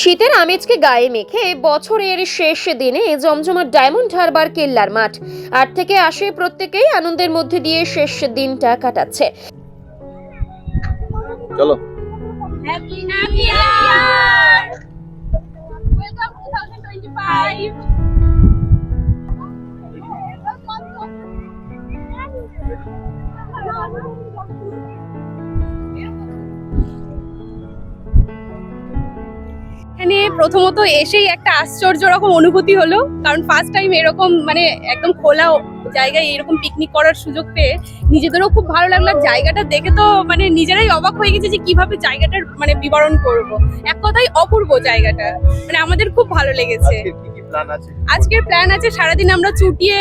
শীতের আমেজকে গায়ে মেখে বছরের শেষ দিনে জমজমাট ডায়মন্ড হারবার কেল্লার মাঠ। ৮ থেকে ৮০ প্রত্যেকেই আনন্দের মধ্যে দিয়ে শেষ দিনটা কাটাচ্ছে। চলো Happy New Year! Welcome 2025! এখানে প্রথমত এসেই একটা আশ্চর্য রকম অনুভূতি হলো, কারণ ফার্স্ট টাইম এরকম মানে একদম খোলা জায়গায় এরকম পিকনিক করার সুযোগ পেয়ে নিজেদেরও খুব ভালো লাগলো। জায়গাটা দেখে তো মানে নিজেরাই অবাক হয়ে গেছে যে কিভাবে জায়গাটার মানে বিবরণ করব। এক কথায় অপূর্ব জায়গাটা, মানে আমাদের খুব ভালো লেগেছে। আজকের প্ল্যান আছে সারাদিন আমরা চুটিয়ে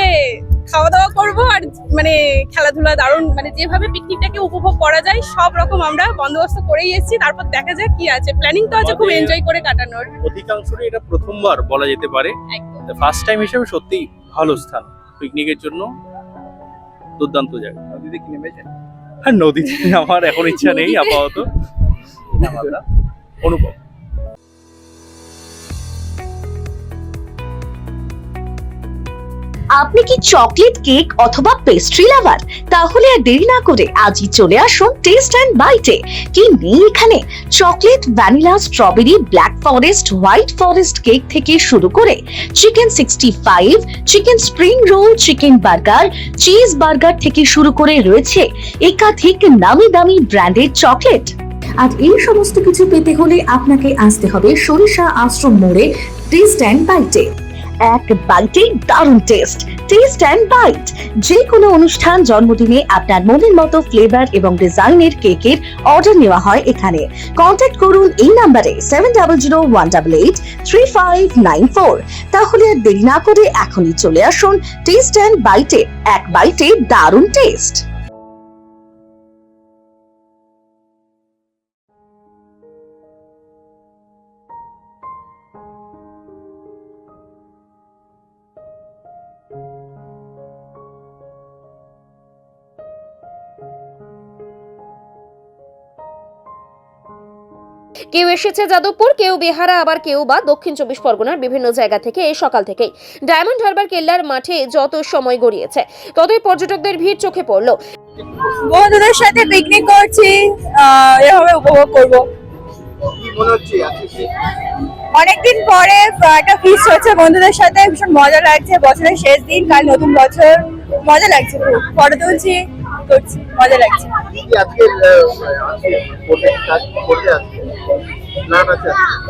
খাওয়া দাওয়া করব আর মানে খেলাধুলা দারুণ, মানে যেভাবে পিকনিকটাকে উপভোগ করা যায় সব রকম আমরা বন্দোবস্ত করেই এসেছি। তারপর দেখা যাক কি আছে, প্ল্যানিং তো আছে খুব এনজয় করে কাটানোর। অধিকাংশই এটা প্রথমবার বলা যেতে পারে, ফার্স্ট টাইম হিসেবে সত্যি ভালো স্থান পিকনিকের জন্য, দুর্দান্ত জায়গা। নদীতে কি নেমেছেন? হ্যাঁ, নদীতে আমার এখন ইচ্ছা নেই আপাতত। অনুভব আপনি কি চকলেট কেক অথবা পেস্ট্রি লাভার? তাহলে আর দেরি না করে আজই চলে আসুন টেস্ট অ্যান্ড বাইটে। কি নেই এখানে? Chocolate, vanilla, strawberry, black forest, white forest cake থেকে শুরু করে chicken 65, chicken spring roll, chicken burger, cheese burger থেকে শুরু করে রয়েছে একাধিক নামি দামি ব্র্যান্ডের চকলেট। আর এই সমস্ত কিছু পেতে হলে আপনাকে আসতে হবে সরিষা আশ্রম মোড়ে টেস্ট অ্যান্ড বাইটে। এক বাইটে দারুণ টেস্ট। টেস্ট অ্যান্ড বাইট যে কোনো অনুষ্ঠান, জন্মদিনে আপনার মনের মতো ফ্লেভার এবং ডিজাইনের কেকের অর্ডার নেওয়া হয় এখানে। কন্ট্যাক্ট করুন এই নাম্বারে 7001883594। তাহলে আর দেরি না করে এখনই চলে আসুন টেস্ট অ্যান্ড বাইটে। এক বাইটে দারুণ টেস্ট। কেউ এসেছে যাদবপুর, কেউ বেহারা, আবার কেউ বা দক্ষিণ 24 পরগনার বিভিন্ন জায়গা থেকে এই সকাল থেকেই ডায়মন্ড হারবার কেল্লার মাঠে যত সময় গড়িয়েছে ততই পর্যটকদের ভিড় চোখে পড়লো। বন্ধুদের সাথে পিকনিক করছি, এভাবে উপভোগ করব। অনেকদিন পরে একটা ফিস্ট হচ্ছে বন্ধুদের সাথে, ভীষণ মজা লাগছে। বছরের শেষ দিন, কাল নতুন বছর, মজা লাগছে। খুব ফটো তুলছি, করছি, মজা লাগছে।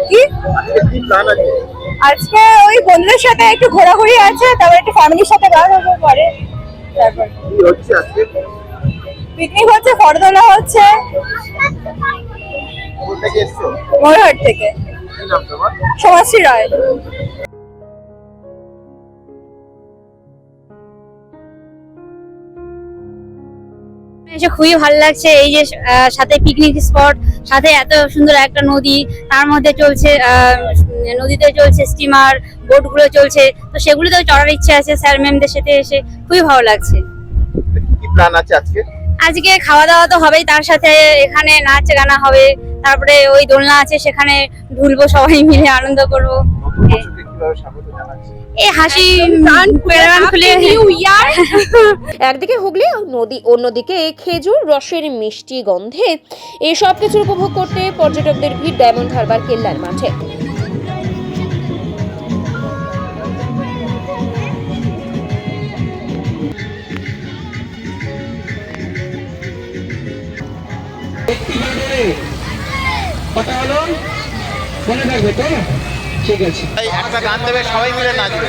কি আজকে ওই বন্ধুদের সাথে একটু ঘোরাঘুরি আছে, তারপর একটু ফ্যামিলির সাথে বার হবো পরে। তারপর পিকনিক হচ্ছে, ফটো তোলা হচ্ছে ময়ূরহাট থেকে। সমাজশ্রী রায়। এসে খুবই ভালো লাগছে। এই যে সাথে পিকনিক স্পট, সাথে এত সুন্দর একটা নদী, তার মধ্যে চলছে নদীতে চলছে স্টিমার, বোট গুলো চলছে, তো সেগুলোতে চড়ার ইচ্ছে আছে। স্যার ম্যামদের সাথে এসে খুবই ভালো লাগছে। কি প্ল্যান আছে আজকে? আজকে খাওয়া দাওয়া তো হবেই, তার সাথে এখানে নাচ গানা হবে, তারপরে ওই দোলনা আছে সেখানে ঢুলবো, সবাই মিলে আনন্দ করবো। এই হাসি খুলে নিউ ইয়ার। একদিকে হুগলি নদী, অন্যদিকে খেজুর রসের মিষ্টি গন্ধে এসব কিছু উপভোগ করতে পর্যটকদের ভিড় ডায়মন্ড হারবার কেল্লার মাঠে। কথা হলো, মনে থাকবে তো? ঠিক আছে, একটা গান দেবে, সবাই মিলে নাচবে।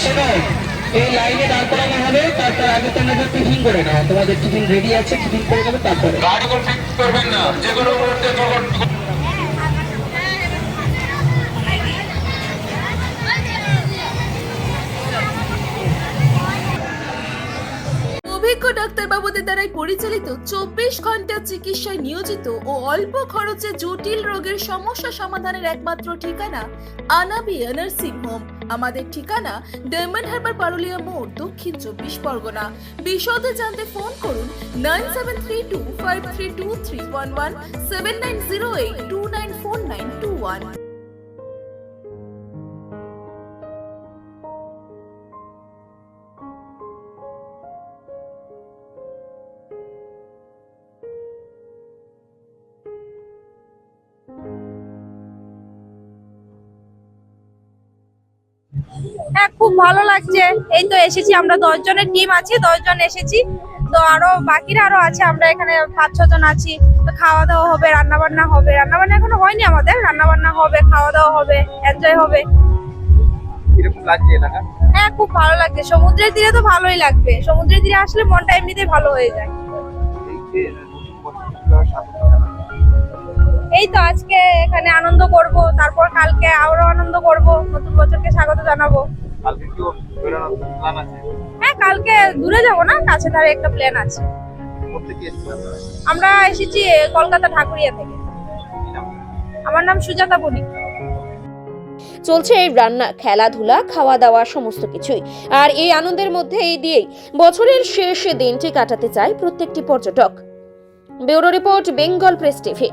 শোনো, এই লাইনে দাঁড় করানো হবে, তারপর আগে তোমাদের টিফিন করে নাও। তোমাদের টিফিন রেডি আছে, টিফিন করে নেবে তারপরে। গাড়ি করবেন না, যে কোনো মুহূর্তে অভিজ্ঞ ডাক্তারবাবুদের দ্বারাই পরিচালিত 24 ঘন্টা চিকিৎসায় নিয়োজিত ও অল্প খরচে জটিল রোগের সমস্যা সমাধানের একমাত্র ঠিকানা আনাবিয়া নার্সিং হোম। আমাদের ঠিকানা ডায়মন্ড হারবার পারুলিয়া মোড়, দক্ষিণ 24 পরগনা। বিশদে জানতে ফোন করুন 9732532311 7908294921। হ্যাঁ, খুব ভালো লাগছে। এই তো এসেছি, আমরা 10 জনের টিম আছে, 10 জন এসেছি। তো আরো বাকিরা আরো আছে, আমরা এখানে 5-6 জন আছি। তো খাওয়া দাওয়া হবে, রান্না বান্না হবে। রান্না বান্না এখনো হয়নি আমাদের, রান্না বান্না হবে, খাওয়া দাওয়া হবে, এনজয় হবে। কিরকম লাগছে এলাকা? হ্যাঁ, খুব ভালো লাগছে। সমুদ্রের তীরে তো ভালোই লাগবে, সমুদ্রের তীরে আসলে মনটা এমনিতেই ভালো হয়ে যায়। এই যে নতুন বছর স্বাগত জানাচ্ছি। এই তো আজকে এখানে আনন্দ করব, তারপর কালকে আরো আনন্দ করব, নতুন বছরকে স্বাগত জানাবো। কালকে কি বেরোনোর প্ল্যান আছে? হ্যাঁ, কালকে দূরে যাব না, কাছে ধারে একটা প্ল্যান আছে। কোথা থেকে এসেছেন আপনারা? আমরা এসেছি কলকাতা ঢাকুরিয়া থেকে। কি নাম? আমার নাম সুজাতা বণিক। চলছে এই রান্না, খেলাধুলা, খাওয়া দাওয়া সমস্ত কিছুই। আর এই আনন্দের মধ্যে এই দিয়েই বছরের শেষ দিনটি কাটাতে চায় প্রত্যেকটি পর্যটক। Bureau report, Bengal press TV.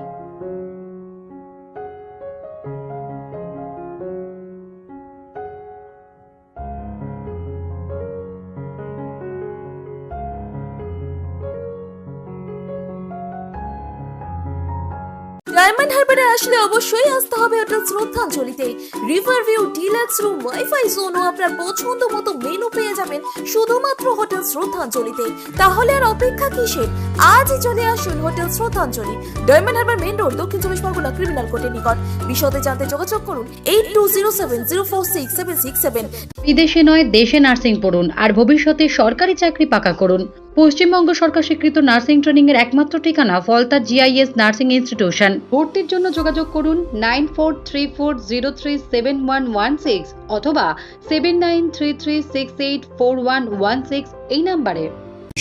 Diamond হারবারে আসলে অবশ্যই আসতে হবে হোটেল শ্রদ্ধাঞ্জলিতে। River view, deluxe room, wifi zone ও আপনার পছন্দ মতো মেনু পেয়ে যাবেন শুধুমাত্র হোটেল শ্রদ্ধাঞ্জলিতে। তাহলে আর অপেক্ষা কিসের? আজই চলে আসুন হোটেল শ্রদ্ধাঞ্জলি, ডায়মন্ড হারবার মেইন রোড, দক্ষিণ 24 পরগনা, ক্রিমিনাল কোর্টের নিকট। বিশদে জানতে যোগাযোগ করুন 8207046767। বিদেশে নয়, দেশে নার্সিং পড়ুন আর ভবিষ্যতে সরকারি চাকরি পাকা করুন। পশ্চিমবঙ্গ সরকার স্বীকৃত নার্সিং ট্রেনিং এর একমাত্র ঠিকানা ফলতা GIS নার্সিং ইনস্টিটিউশন। ভর্তির জন্য যোগাযোগ করুন 9434037116 অথবা 7933684116 এই নম্বরে।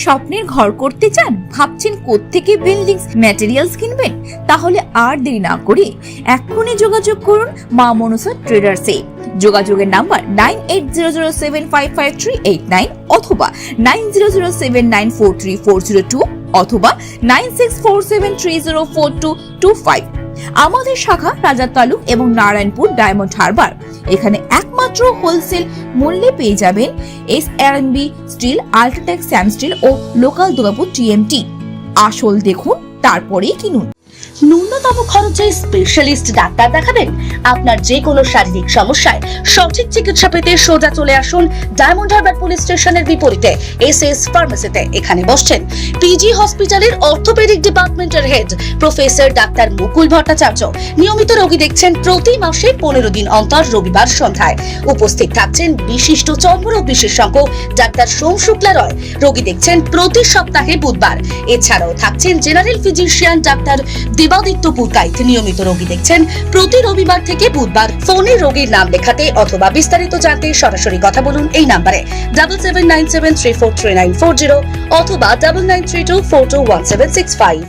স্বপ্নের ঘর করতে চান? ভাবছেন কোত্থেকে বিল্ডিংস ম্যাটেরিয়ালস কিনবেন? তাহলে আর দেরি না করে এক্ষুনি যোগাযোগ করুন মা মনসা ট্রেডার্সে। যোগাযোগের নাম্বার 9800755389 অথবা 9007943402 অথবা 9647304225। আমাদের শাখা রাজা তালুক এবং নারায়ণপুর ডায়মন্ড হারবার। এখানে একমাত্র হোলসেল মূল্যে পেয়ে যাবেন SRMB steel, UltraTech Sam steel ও লোকাল দুর্গাপুর TMT। আসল দেখুন, তারপরেই কিনুন। ন্যূনতম খরচে স্পেশালিস্ট ডাক্তার দেখাবেন? আপনার যে কোনো শারীরিক সমস্যায় সঠিক চিকিৎসা পেতে সোজা চলে আসুন ডায়মন্ড হারবার পুলিশ স্টেশনের বিপরীতে SS ফার্মেসিতে। এখানে বসছেন PG হসপিটালের অর্থোপেডিক ডিপার্টমেন্টের হেড প্রফেসর ডাক্তার মুকুল ভট্টাচার্য। নিয়মিত রোগী দেখছেন প্রতি মাসে 15 দিন অন্তর রবিবার সন্ধ্যায়। উপস্থিত থাকছেন বিশিষ্ট চর্মরোগ বিশেষজ্ঞ ডাক্তার সোম শুক্লা রয়। রোগী দেখছেন প্রতি সপ্তাহে বুধবার। এছাড়াও থাকছেন general physician doctor Debaditya Purkait. নিয়মিত রোগী দেখছেন প্রতি রবিবার থেকে বুধবার। ফোনে রোগীর নাম লেখাতে অথবা বিস্তারিত জানতে সরাসরি কথা বলুন এই নম্বরে 7797343940 অথবা 9932421765।